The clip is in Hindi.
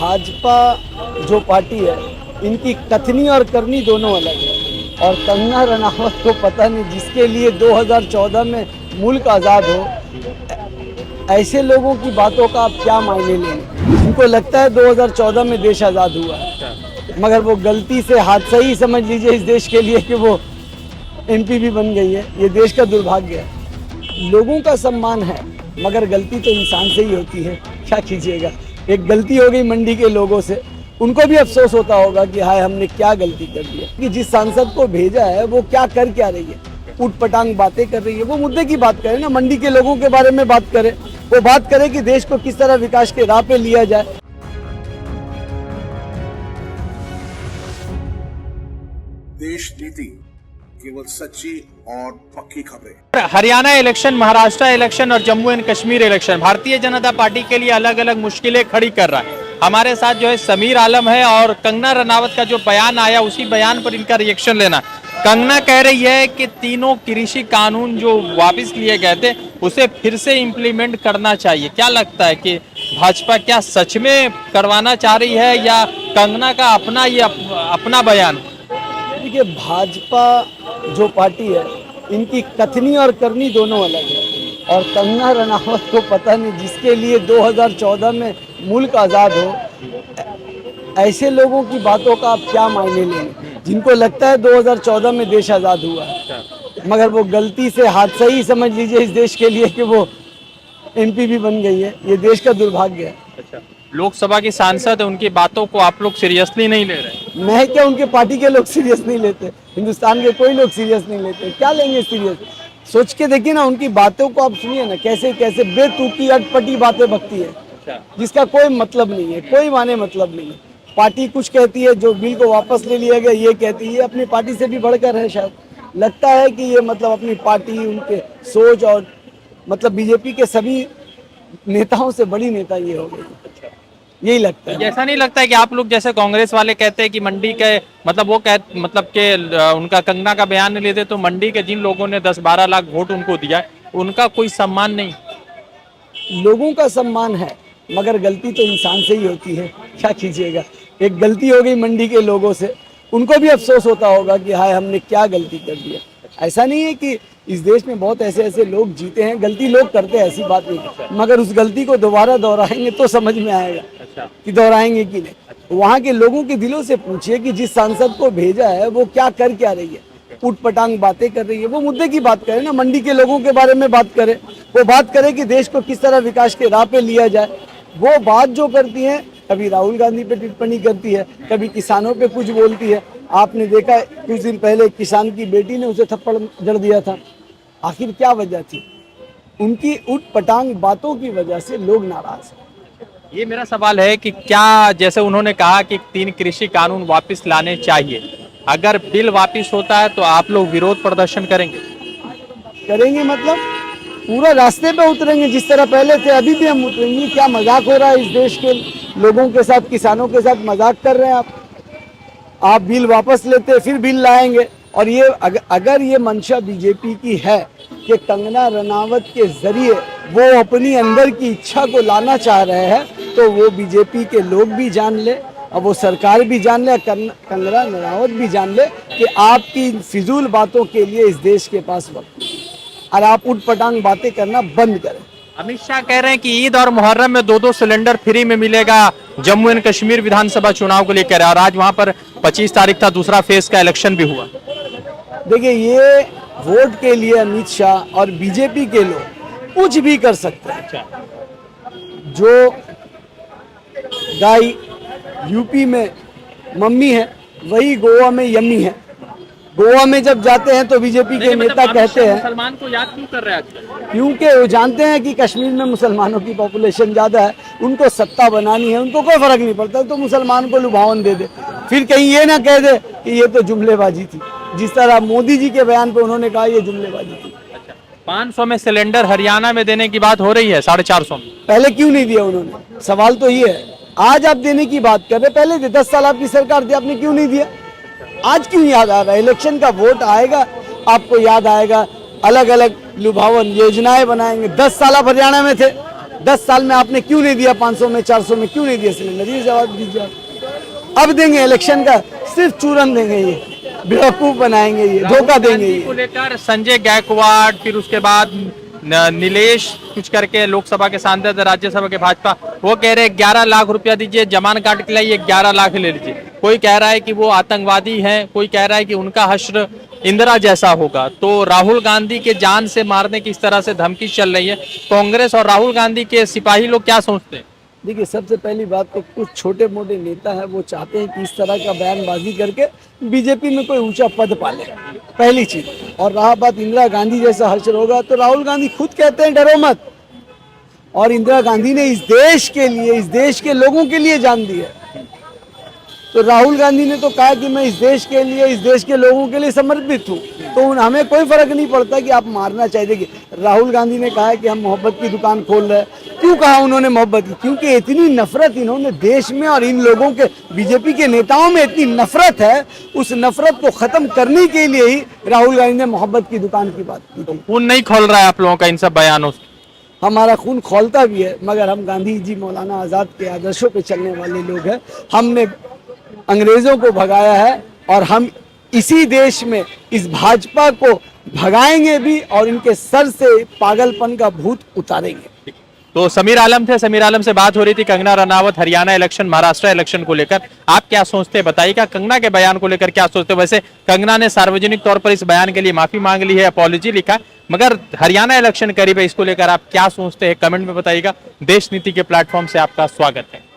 भाजपा जो पार्टी है, इनकी कथनी और करनी दोनों अलग है। और कंगना रनावत को पता नहीं, जिसके लिए 2014 में मुल्क आज़ाद हो, ऐसे लोगों की बातों का आप क्या मायने लेंगे। इनको लगता है 2014 में देश आज़ाद हुआ है, मगर वो गलती से हादसा ही समझ लीजिए इस देश के लिए कि वो MP भी बन गई है। ये देश का दुर्भाग्य है। लोगों का सम्मान है, मगर गलती तो इंसान से ही होती है। क्या कीजिएगा, एक गलती हो गई मंडी के लोगों से, उनको भी अफसोस होता होगा कि हाय हमने क्या गलती कर दिया। कि जिस सांसद को भेजा है वो क्या रही है, उटपटांग बातें कर रही है। वो मुद्दे की बात करे ना, मंडी के लोगों के बारे में बात करे। वो बात करे कि देश को किस तरह विकास के राह पे लिया जाए। देश नीति केवल सच्ची और पक्की खबरें। हरियाणा इलेक्शन, महाराष्ट्र इलेक्शन और Jammu and Kashmir election Bharatiya Janata party के लिए अलग अलग मुश्किलें खड़ी कर रहा है। हमारे साथ जो है समीर आलम है और कंगना रनावत का जो बयान आया उसी बयान पर इनका रिएक्शन लेना। कंगना कह रही है कि तीनों कृषि कानून जो वापस लिए गए थे उसे फिर से इम्प्लीमेंट करना चाहिए। क्या लगता है कि भाजपा क्या सच में करवाना चाह रही है या कंगना का अपना बयान? देखिए, भाजपा जो पार्टी है, इनकी कथनी और करनी दोनों अलग है। और कंगना रनावत को पता नहीं, जिसके लिए 2014 में मुल्क आज़ाद हो, ऐसे लोगों की बातों का आप क्या मायने लेंगे। जिनको लगता है 2014 में देश आज़ाद हुआ है, मगर वो गलती से हादसा ही समझ लीजिए इस देश के लिए कि वो MP भी बन गई है। ये देश का दुर्भाग्य है। अच्छा, लोकसभा की सांसद है, उनकी बातों को आप लोग सीरियसली नहीं ले रहे? मैं क्या, उनके पार्टी के लोग सीरियस नहीं लेते, हिंदुस्तान के कोई लोग सीरियस नहीं लेते। क्या लेंगे सीरियस? सोच के देखिए ना, उनकी बातों को आप सुनिए ना, कैसे कैसे बेतुकी अटपटी बातें बकती है, जिसका कोई मतलब नहीं है, कोई माने मतलब नहीं है। पार्टी कुछ कहती है, जो बिल को वापस ले लिया गया ये कहती है। अपनी पार्टी से भी बढ़कर है शायद। लगता है कि ये मतलब अपनी पार्टी, उनके सोच और मतलब BJP के सभी नेताओं से बड़ी नेता ये हो गई, यही लगता है। ऐसा नहीं लगता है कि आप लोग जैसे कांग्रेस वाले कहते हैं कि मंडी के मतलब के उनका कंगना का बयान नहीं लेते तो मंडी के जिन लोगों ने 10-12 लाख वोट उनको दिया उनका कोई सम्मान नहीं? लोगों का सम्मान है, मगर गलती तो इंसान से ही होती है। क्या कीजिएगा, एक गलती हो गई मंडी के लोगों से, उनको भी अफसोस होता होगा कि हाय हमने क्या गलती कर दिया। ऐसा नहीं है कि इस देश में बहुत ऐसे लोग जीते हैं, गलती लोग करते हैं, ऐसी बात नहीं, मगर उस गलती को दोबारा दोहराएंगे तो समझ में आएगा कि दोहराएंगे कि नहीं। वहाँ के लोगों के दिलों से पूछिए कि जिस सांसद को भेजा है वो क्या रही है, उटपटांग बातें कर रही है। वो मुद्दे की बात करे ना, मंडी के लोगों के बारे में बात करे। वो बात करे कि देश को किस तरह विकास के राह पे लिया जाए। वो बात जो करती है, कभी राहुल गांधी पे टिप्पणी करती है, कभी किसानों पे कुछ बोलती है। आपने देखा कुछ दिन पहले किसान की बेटी ने उसे थप्पड़ जड़ दिया था। आखिर क्या वजह थी? उनकी उटपटांग बातों की वजह से लोग नाराज हैं। ये मेरा सवाल है कि क्या, जैसे उन्होंने कहा कि 3 कृषि कानून वापस लाने चाहिए, अगर बिल वापस होता है तो आप लोग विरोध प्रदर्शन करेंगे? मतलब पूरा रास्ते पे उतरेंगे, जिस तरह पहले थे अभी भी हम उतरेंगे। क्या मजाक हो रहा है इस देश के लोगों के साथ, किसानों के साथ मजाक कर रहे हैं आप बिल वापस लेते फिर बिल लाएंगे। और ये अगर ये मंशा BJP की है कि कंगना रनावत के जरिए वो अपनी अंदर की इच्छा को लाना चाह रहे हैं, तो वो BJP के लोग भी जान ले और वो सरकार भी जान ले, कंगना रनावत भी जान ले कि आपकी फिजूल बातों के लिए इस देश के पास वक्त, और आप उटपटांग बातें करना बंद करें। अमित शाह कह रहे हैं कि ईद और मुहर्रम में 2-2 सिलेंडर फ्री में मिलेगा। जम्मू एंड कश्मीर विधानसभा चुनाव को लेकर, और आज वहां पर 25 तारीख था, दूसरा फेज का इलेक्शन भी हुआ। देखिए, ये वोट के लिए अमित शाह और BJP के लोग कुछ भी कर सकते हैं। जो गाय UP में मम्मी है, वही गोवा में यम्मी है। गोवा में जब जाते हैं तो BJP के नेता कहते हैं, मुसलमान को याद क्यों कर रहे हैं? क्योंकि वो जानते हैं कि कश्मीर में मुसलमानों की पॉपुलेशन ज़्यादा है, उनको सत्ता बनानी है, उनको कोई फर्क नहीं पड़ता, तो मुसलमान को लुभावन दे दे। फिर कहीं ये ना कह दे कि ये तो जुमलेबाजी थी, जिस तरह मोदी जी के बयान पे उन्होंने कहा ये जुमलेबाजी थी। 500 में सिलेंडर हरियाणा में देने की बात हो रही है, 450 में पहले क्यों नहीं दिया उन्होंने? सवाल तो ये है। आज आप देने की बात कर रहे, पहले 10 साल आपकी सरकार थी, आपने क्यों नहीं दिया? आज क्यों याद आ रहा है? इलेक्शन का वोट आएगा, आपको याद आएगा, अलग अलग लुभावन योजनाएं बनाएंगे। 10 साल आप हरियाणा में थे, 10 साल में आपने क्यों नहीं दिया, 500 में 400 में क्यों नहीं दिया सिलेंडर, ये जवाब दीजिए आप। अब देंगे इलेक्शन का, सिर्फ चूरन देंगे, ये बेवकूफ बनाएंगे, ये धोखा देंगे को ये। लेकर संजय गायकवाड़, फिर उसके बाद नीलेश कुछ करके लोकसभा के सांसद, राज्यसभा के भाजपा, वो कह रहे 11 लाख रुपया दीजिए, जमान काट के लाइए, 11 लाख ले लीजिए। कोई कह रहा है कि वो आतंकवादी हैं, कोई कह रहा है कि उनका हश्र इंदिरा जैसा होगा। तो राहुल गांधी के जान से मारने की इस तरह से धमकी चल रही है, कांग्रेस और राहुल गांधी के सिपाही लोग क्या सोचते हैं? देखिए, सबसे पहली बात तो कुछ छोटे मोटे नेता हैं, वो चाहते हैं कि इस तरह का बयानबाजी करके बीजेपी में कोई ऊंचा पद पाले, पहली चीज। और रहा बात इंदिरा गांधी जैसा हश्र होगा, तो राहुल गांधी खुद कहते हैं डरो मत। और इंदिरा गांधी ने इस देश के लिए, इस देश के लोगों के लिए जान दी है। तो राहुल गांधी ने तो कहा कि मैं इस देश के लिए, इस देश के लोगों के लिए समर्पित हूँ, तो हमें कोई फर्क नहीं पड़ता कि आप मारना चाहिए। कि राहुल गांधी ने कहा कि हम मोहब्बत की दुकान खोल रहे हैं। क्यों कहा उन्होंने मोहब्बत की? क्योंकि इतनी नफरत इन्होंने देश में, और इन लोगों के, बीजेपी के नेताओं में इतनी नफरत है, उस नफरत को खत्म करने के लिए ही राहुल गांधी ने मोहब्बत की दुकान की बात की थी। खून नहीं खोल रहा है आप लोगों का इन सब बयानों से? हमारा खून खोलता भी है, मगर हम गांधी जी, मौलाना आज़ाद के आदर्शों पे चलने वाले लोग हैं। हमने अंग्रेजों को भगाया है, और हम इसी देश में इस भाजपा को भगाएंगे भी, और इनके सर से पागलपन का भूत उतारेंगे। तो समीर आलम थे, समीर आलम से बात हो रही थी कंगना रनावत हरियाणा इलेक्शन, महाराष्ट्र इलेक्शन को लेकर। आप क्या सोचते हैं, बताइएगा कंगना के बयान को लेकर क्या सोचते हैं? वैसे कंगना ने सार्वजनिक तौर पर इस बयान के लिए माफी मांग ली है, अपॉलॉजी लिखा, मगर हरियाणा इलेक्शन करीब है, इसको लेकर आप क्या सोचते हैं कमेंट में बताइएगा। देश नीति के प्लेटफॉर्म से आपका स्वागत है।